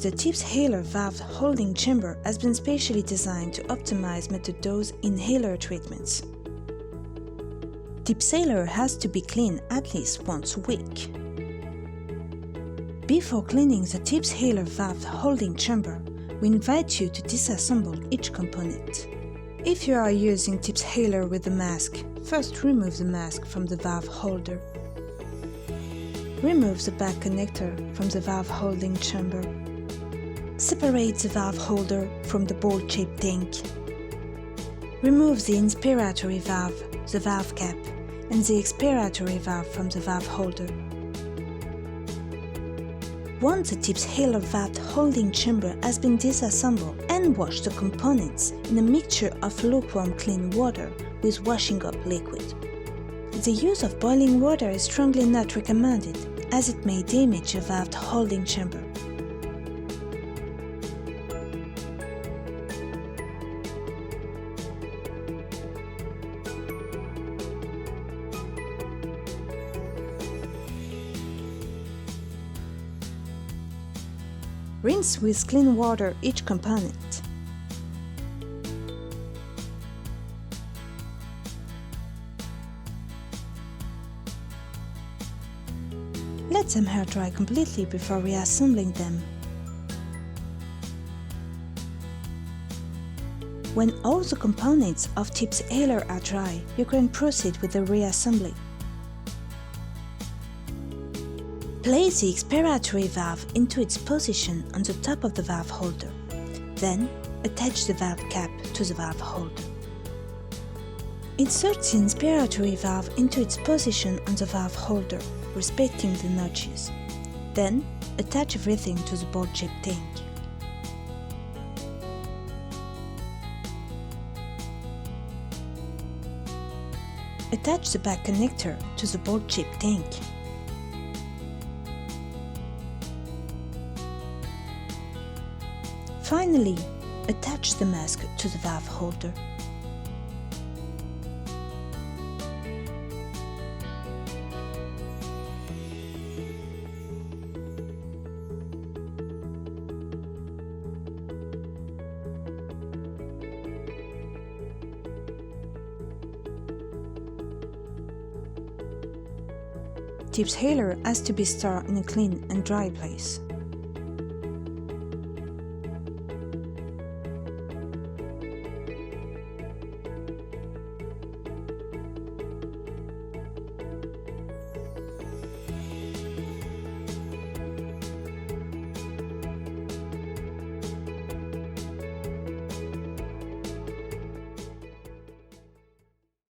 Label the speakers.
Speaker 1: The TipsHaler valve holding chamber has been specially designed to optimize method-dose inhaler treatments. TipsHaler has to be cleaned at least once a week. Before cleaning the TipsHaler valve holding chamber, we invite you to disassemble each component. If you are using TipsHaler with the mask, first remove the mask from the valve holder. Remove the back connector from the valve holding chamber. Separate the valve holder from the ball-shaped tank. Remove the inspiratory valve, the valve cap, and the expiratory valve from the valve holder. Once the TipsHaler valve holding chamber has been disassembled, and wash the components in a mixture of lukewarm clean water with washing up liquid. The use of boiling water is strongly not recommended, as it may damage the valve holding chamber. Rinse with clean water each component. Let them air dry completely before reassembling them. When all the components of TipsHaler are dry, you can proceed with the reassembly. Place the expiratory valve into its position on the top of the valve holder. Then, attach the valve cap to the valve holder. Insert the inspiratory valve into its position on the valve holder, respecting the notches. Then, attach everything to the ball-shaped tank. Attach the back connector to the ball-shaped tank. Finally, attach the mask to the valve holder. TipsHaler has to be stored in a clean and dry place.